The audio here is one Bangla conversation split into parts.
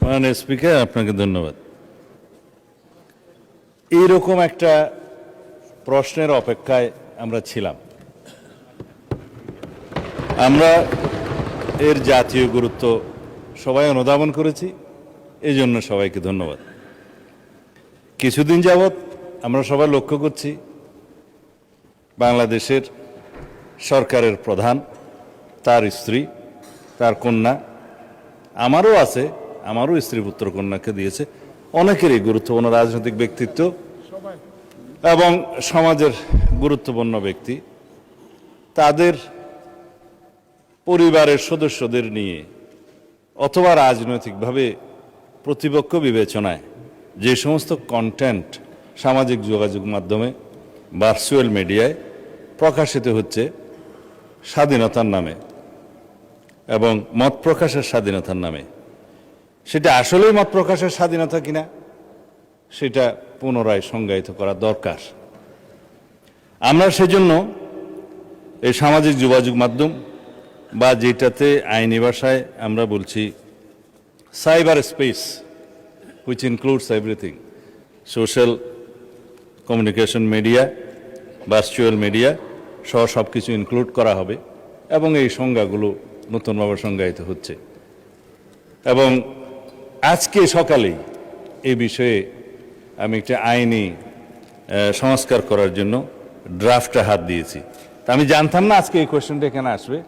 মাননীয় স্পিকার, আপনাকে ধন্যবাদ। এইরকম একটা প্রশ্নের অপেক্ষায় আমরা ছিলাম। আমরা এর জাতীয় গুরুত্ব সবাই অনুধাবন করেছি, এই জন্য সবাইকে ধন্যবাদ। কিছুদিন যাবৎ আমরা সবাই লক্ষ্য করছি বাংলাদেশের সরকারের প্রধান, তার স্ত্রী, তার কন্যা, আমারও আছে, আমারও স্ত্রী পুত্র কন্যাকে দিয়েছে, অনেকেরই গুরুত্বপূর্ণ রাজনৈতিক ব্যক্তিত্ব এবং সমাজের গুরুত্বপূর্ণ ব্যক্তি তাদের পরিবারের সদস্যদের নিয়ে অথবা রাজনৈতিকভাবে প্রতিপক্ষ বিবেচনায় যে সমস্ত কন্টেন্ট সামাজিক যোগাযোগ মাধ্যমে ভার্চুয়াল মিডিয়ায় প্রকাশিত হচ্ছে স্বাধীনতার নামে এবং মত প্রকাশের স্বাধীনতার নামে, সেটা আসলেই মত প্রকাশের স্বাধীনতা কিনা সেটা পুনরায় সংজ্ঞায়িত করা দরকার। আমরা সেজন্য এই সামাজিক যোগাযোগ মাধ্যম বা যেটাতে আইনি ভাষায় আমরা বলছি cyber space, which includes everything, social communication media, virtual media সহ সব কিছু ইনক্লুড করা হবে এবং এই সংজ্ঞাগুলো নতুনভাবে সংজ্ঞায়িত হচ্ছে। এবং আজকে সকালেই এই বিষয়ে আমি একটা আইনি সংস্কার করার জন্য ড্রাফটে হাত দিয়েছি। তা আমি জানতাম না আজকে এই কোয়েশ্চেনটা এখানে আসবে,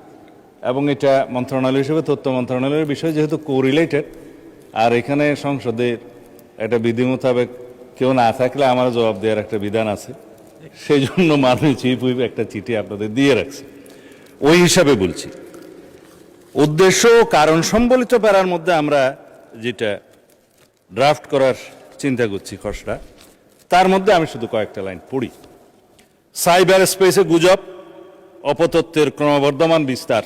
এবং এটা মন্ত্রণালয় হিসেবে তথ্য মন্ত্রণালয়ের বিষয় যেহেতু কোরিলেটেড, আর এখানে সংসদের একটা বিধি মোতাবেক কেউ না থাকলে আমার জবাব দেওয়ার একটা বিধান আছে, সেই জন্য মাননীয় চিফ হুইপ একটা চিঠি আপনাদের দিয়ে রাখছে। ওই হিসাবে বলছি, উদ্দেশ্য ও কারণ সম্বলিত প্যারার মধ্যে আমরা যেটা ড্রাফট করার চিন্তা করছি খসড়া, তার মধ্যে আমি শুধু কয়েকটা লাইন পড়ি। সাইবার স্পেসে গুজব, অপতথ্যের ক্রমবর্ধমান বিস্তার,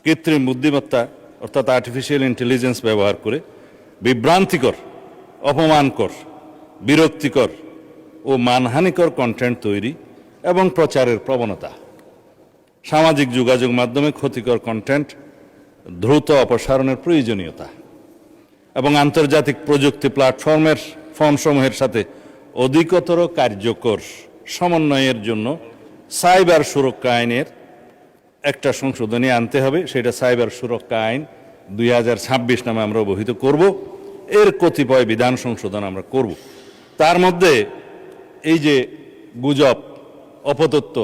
কৃত্রিম বুদ্ধিমত্তা অর্থাৎ আর্টিফিশিয়াল ইন্টেলিজেন্স ব্যবহার করে বিভ্রান্তিকর, অপমানকর, বিরক্তিকর ও মানহানিকর কন্টেন্ট তৈরি এবং প্রচারের প্রবণতা, সামাজিক যোগাযোগ মাধ্যমে ক্ষতিকর কন্টেন্ট দ্রুত অপসারণের প্রয়োজনীয়তা এবং আন্তর্জাতিক প্রযুক্তি ফর্মসমূহের সাথে অধিকতর কার্যকর সমন্বয়ের জন্য সাইবার সুরক্ষা আইনের একটা সংশোধনী আনতে হবে। সেটা সাইবার সুরক্ষা আইন 2026 নামে আমরা অবহিত করব। এর কতিপয় বিধান সংশোধন আমরা করব। তার মধ্যে এই যে গুজব, অপতথ্য,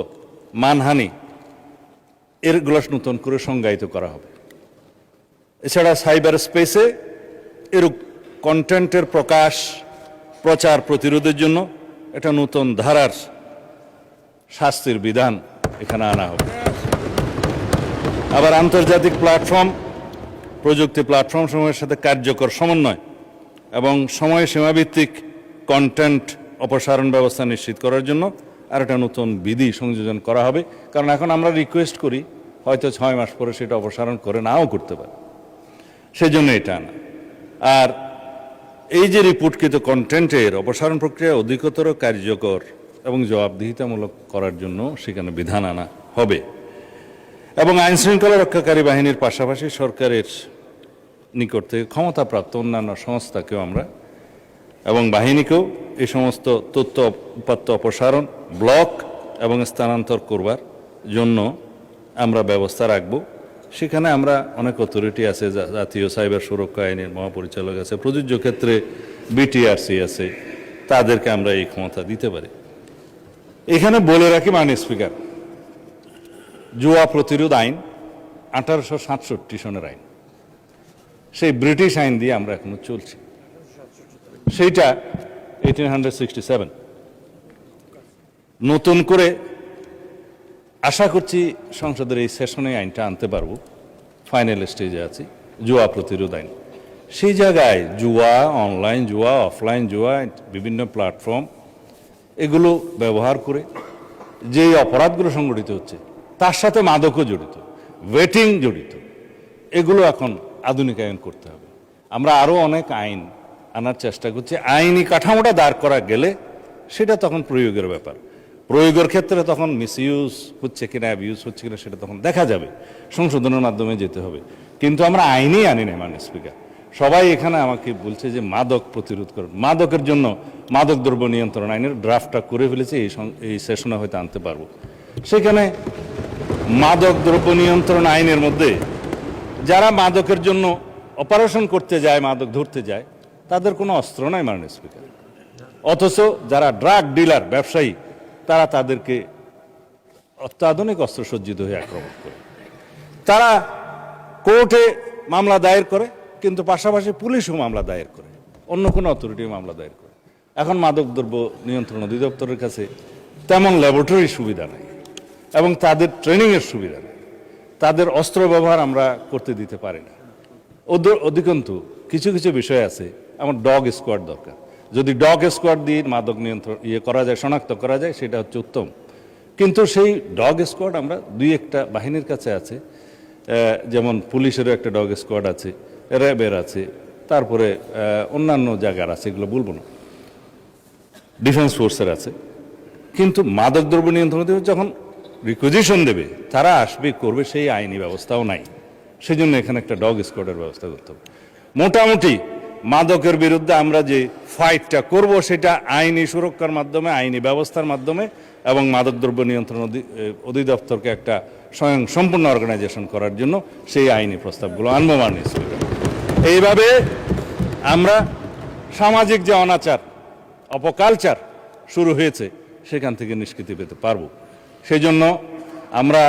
মানহানি, এরগুলো নতুন করে সংজ্ঞায়িত করা হবে। এছাড়া সাইবার স্পেসে এর কন্টেন্টের প্রকাশ, প্রচার প্রতিরোধের জন্য একটা নতুন ধারার শাস্তির বিধান এখানে আনা হবে। আবার আন্তর্জাতিক প্ল্যাটফর্ম, প্রযুক্তি প্ল্যাটফর্মসমূহের সাথে কার্যকর সমন্বয় এবং সময়সীমাভিত্তিক কন্টেন্ট অপসারণ ব্যবস্থা নিশ্চিত করার জন্য আর একটা নতুন বিধি সংযোজন করা হবে। কারণ এখন আমরা রিকোয়েস্ট করি, হয়তো 6 মাস পরে সেটা অপসারণ করে নাও করতে পারে, সেজন্য এটা আনা। আর এই যে রিপোর্টকৃত কন্টেন্টের অপসারণ প্রক্রিয়া অধিকতর কার্যকর এবং জবাবদিহিতামূলক করার জন্য সেখানে বিধান আনা হবে। এবং আইন শৃঙ্খলা রক্ষাকারী বাহিনীর পাশাপাশি সরকারের নিকট থেকে ক্ষমতাপ্রাপ্ত অন্যান্য সংস্থাকেও আমরা এবং বাহিনীকেও এই সমস্ত তথ্য উপাত্ত অপসারণ, ব্লক এবং স্থানান্তর করবার জন্য আমরা ব্যবস্থা রাখব। সেখানে আমরা অনেক অথরিটি আছে, জাতীয় সাইবার সুরক্ষা আইনের মহাপরিচালক আছে, প্রযোজ্য ক্ষেত্রে বিটিআরসি আছে, তাদেরকে আমরা এই ক্ষমতা দিতে পারি। এখানে বলে রাখি মাননীয় স্পিকার, জুয়া প্রতিরোধ আইন 1867 সনের আইন, সেই ব্রিটিশ আইন দিয়ে আমরা এখনো চলছি। সেইটা 1867। নতুন করে আশা করছি সংসদের এই সেশনে আইনটা আনতে পারবো, ফাইনাল স্টেজে আছি, জুয়া প্রতিরোধ আইন। সেই জায়গায় জুয়া, অনলাইন জুয়া, অফলাইন জুয়া, বিভিন্ন প্ল্যাটফর্ম এগুলো ব্যবহার করে যে অপরাধগুলো সংগঠিত হচ্ছে, তার সাথে মাদকও জড়িত, ওয়েটিং জড়িত, এগুলো এখন আধুনিকায়ন করতে হবে। আমরা আরও অনেক আইন আনার চেষ্টা করছি। আইনি কাঠামোটা দাঁড় করা গেলে সেটা তখন প্রয়োগের ব্যাপার। প্রয়োগের ক্ষেত্রে তখন মিসইউজ হচ্ছে কিনা, অ্যাবিউজ হচ্ছে কিনা সেটা তখন দেখা যাবে, সংশোধনের মাধ্যমে যেতে হবে। কিন্তু আমরা আইনেই আনি না মাননীয় স্পিকার, সবাই এখানে আমাকে বলছে যে মাদক প্রতিরোধ করুন। মাদকের জন্য মাদক দ্রব্য নিয়ন্ত্রণ আইনের ড্রাফটটা করে ফেলেছে, এই সেশনে হয়তো আনতে পারবো। সেখানে মাদক দ্রব্য নিয়ন্ত্রণ আইনের মধ্যে যারা মাদকের জন্য অপারেশন করতে যায়, মাদক ধরতে যায়, তাদের কোনো অস্ত্র নাই মাননীয় স্পিকার। অথচ যারা ড্রাগ ডিলার, ব্যবসায়ী, তারা তাদেরকে অত্যাধুনিক অস্ত্রসজ্জিত হয়ে আক্রমণ করে। তারা কোর্টে মামলা দায়ের করে, কিন্তু পাশাপাশি পুলিশও মামলা দায়ের করে, অন্য কোনো অথরিটিও মামলা দায়ের করে। এখন মাদকদ্রব্য নিয়ন্ত্রণ অধিদপ্তরের কাছে তেমন ল্যাবরেটরি সুবিধা নেই এবং তাদের ট্রেনিংয়ের সুবিধা নেই, তাদের অস্ত্র ব্যবহার আমরা করতে দিতে পারি না। অধিকন্তু কিছু কিছু বিষয় আছে, আমার ডগ স্কোয়াড দরকার। যদি ডগ স্কোয়াড দিয়ে মাদক নিয়ন্ত্রণ করা যায়, শনাক্ত করা যায়, সেটা হচ্ছে উত্তম। কিন্তু সেই ডগ স্কোয়াড আমরা দুই একটা বাহিনীর কাছে আছে, যেমন পুলিশেরও একটা ডগ স্কোয়াড আছে, র্যাবের আছে, তারপরে অন্যান্য জায়গার আছে, এগুলো বলবো না, ডিফেন্স ফোর্সের আছে। কিন্তু মাদকদ্রব্য নিয়ন্ত্রণ যখন রিকুইজিশন দেবে, তারা আসবে, করবে, সেই আইনি ব্যবস্থাও নাই। সেই জন্য এখানে একটা ডগ স্কোয়াডের ব্যবস্থা করতে হবে। মোটামুটি মাদকের বিরুদ্ধে আমরা যে ফাইটটা করব, সেটা আইনি সুরক্ষার মাধ্যমে, আইনি ব্যবস্থার মাধ্যমে, এবং মাদকদ্রব্য নিয়ন্ত্রণ অধিদপ্তরকে একটা স্বয়ং সম্পূর্ণ অর্গানাইজেশন করার জন্য সেই আইনি প্রস্তাবগুলো আনবো মাননীয় স্পিকার। এইভাবে আমরা সামাজিক যে অনাচার, অপকালচার শুরু হয়েছে, সেখান থেকে নিষ্কৃতি পেতে পারবো। সেই জন্য আমরা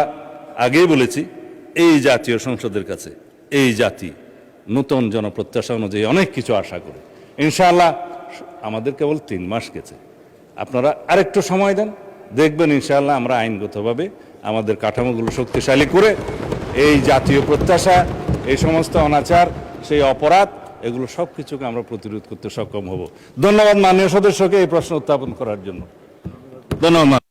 আগেই বলেছি, এই জাতীয় সংসদের কাছে এই জাতি নতুন জনপ্রত্যাশা অনুযায়ী অনেক কিছু আশা করে। ইনশাআল্লাহ আমাদের কেবল 3 মাস গেছে, আপনারা আরেকটু সময় দেন, দেখবেন ইনশাআল্লাহ আমরা আইনগতভাবে আমাদের কাঠামোগুলো শক্তিশালী করে এই জাতীয় প্রত্যাশা, এই সমস্ত অনাচার, সেই অপরাধ, এগুলো সব কিছুকে আমরা প্রতিরোধ করতে সক্ষম হব। ধন্যবাদ মাননীয় সদস্যকে এই প্রশ্ন উত্থাপন করার জন্য। ধন্যবাদ।